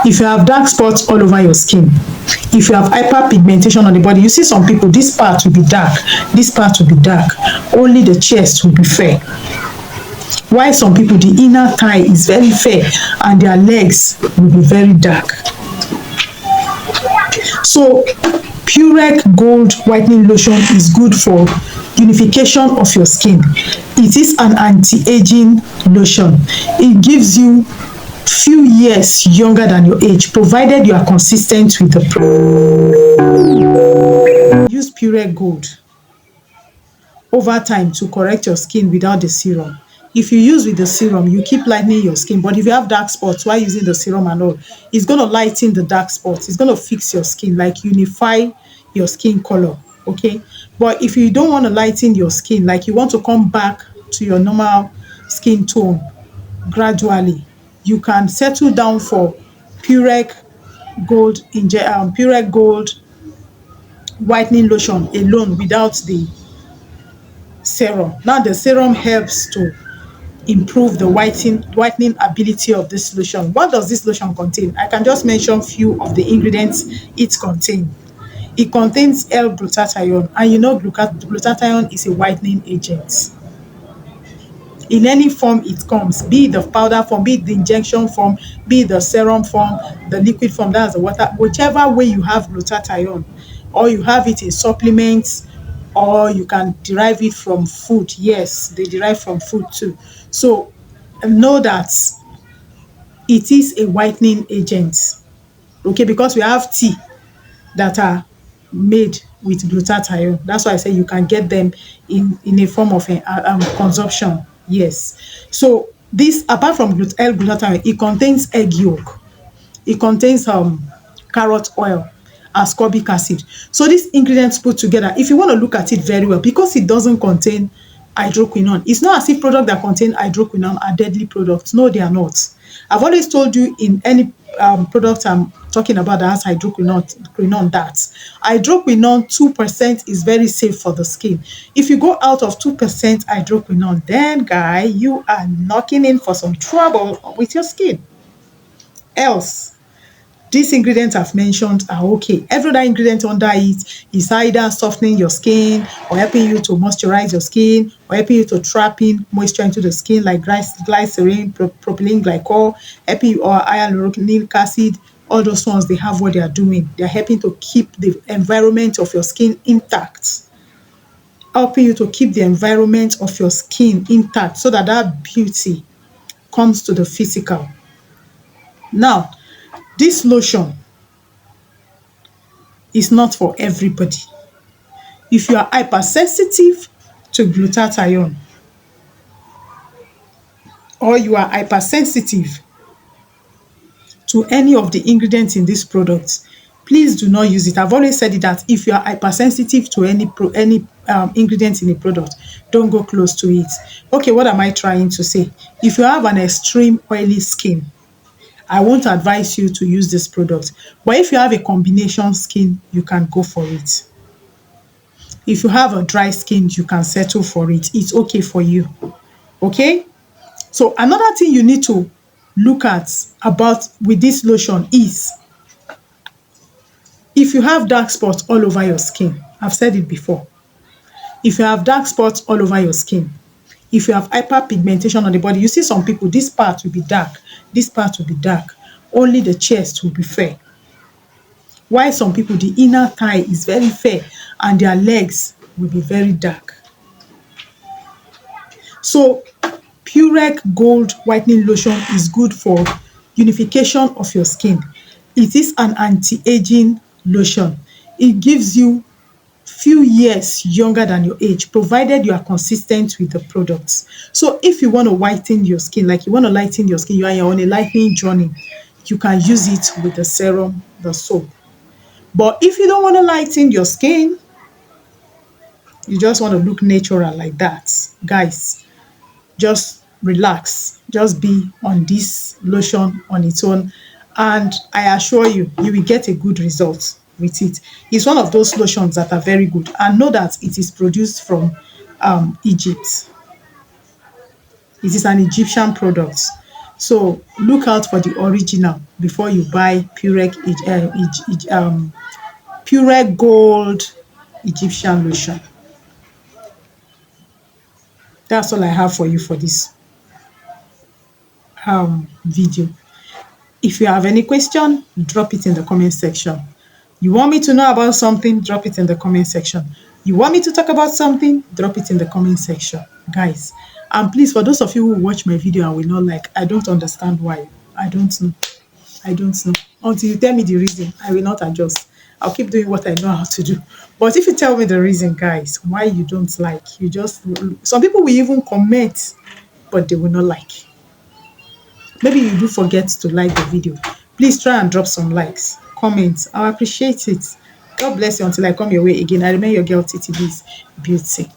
If you have dark spots all over your skin, if you have hyperpigmentation on the body, you see some people, this part will be dark, this part will be dark, only the chest will be fair. While some people, the inner thigh is very fair and their legs will be very dark. So Purec Gold Whitening Lotion is good for unification of your skin. It is an anti-aging lotion. It gives you few years younger than your age, provided you are consistent with the product. Use Purec Gold over time to correct your skin without the serum. If you use with the serum, you keep lightening your skin. But if you have dark spots while using the serum and all, it's going to lighten the dark spots. It's going to fix your skin, like unify your skin color, okay? But if you don't want to lighten your skin, like you want to come back to your normal skin tone gradually, you can settle down for Purec Gold Purec Gold Whitening Lotion alone without the serum. Now the serum helps to improve the whitening ability of this lotion. What does this lotion contain? I can just mention few of the ingredients it contains. It contains L-Glutathione, and you know glutathione is a whitening agent. In any form it comes, be it the powder form, be it the injection form, be it the serum form, the liquid form, that's the water, whichever way you have glutathione, or you have it in supplements, or you can derive it from food. Yes, they derive from food too. So know that it is a whitening agent, okay, because we have tea that are made with glutathione. That's why I say you can get them in a form of consumption. Yes. So this, apart from L-Glutathione, it contains egg yolk, it contains carrot oil, ascorbic acid. So these ingredients put together, if you want to look at it very well, because it doesn't contain hydroquinone, it's not as if products that contain hydroquinone are deadly products. No, they are not. I've always told you, in any product I'm talking about that has hydroquinone, that hydroquinone 2% is very safe for the skin. If you go out of 2% hydroquinone, then guy, you are knocking in for some trouble with your skin. Else, these ingredients I've mentioned are okay. Every other ingredient under it is either softening your skin, or helping you to moisturize your skin, or helping you to trap in moisture into the skin, like glycerin, propylene glycol, helping you, or hyaluronic acid. All those ones, they have what they are doing. They are helping to keep the environment of your skin intact, helping you to keep the environment of your skin intact, so that that beauty comes to the physical. Now, this lotion is not for everybody. If you are hypersensitive to glutathione, or you are hypersensitive to any of the ingredients in this product, please do not use it. I've always said it, that if you are hypersensitive to any ingredients in a product, don't go close to it. Okay, what am I trying to say? If you have an extreme oily skin, I won't advise you to use this product. But if you have a combination skin, you can go for it. If you have a dry skin, you can settle for it. It's okay for you. Okay? So another thing you need to look at about with this lotion is, if you have dark spots all over your skin, I've said it before. If you have dark spots all over your skin, if you have hyperpigmentation on the body, you see some people, this part will be dark, this part will be dark, only the chest will be fair. While some people, the inner thigh is very fair and their legs will be very dark. So Purec Gold Whitening Lotion is good for unification of your skin. It is an anti-aging lotion. It gives you few years younger than your age, provided you are consistent with the products. So if you want to whiten your skin, like you want to lighten your skin, you are on a lightening journey, you can use it with the serum, the soap. But if you don't want to lighten your skin, you just want to look natural like that, guys, just relax, just be on this lotion on its own, and I assure you, you will get a good result with it. It's one of those lotions that are very good, and know that it is produced from Egypt. It is an Egyptian product. So look out for the original before you buy Purec Gold Egyptian lotion. That's all I have for you for this video. If you have any question, drop it in the comment section. You want me to know about something, drop it in the comment section. You want me to talk about something, drop it in the comment section, guys. And please, for those of you who watch my video and will not like, I don't understand why. I don't know. I don't know. Until you tell me the reason, I will not adjust. I'll keep doing what I know how to do. But if you tell me the reason, guys, why you don't like, you just, some people will even comment, but they will not like. Maybe you do forget to like the video. Please try and drop some likes, comments. I'll appreciate it. God bless you until I come your way again. I remain your girl, TTB's Beauty.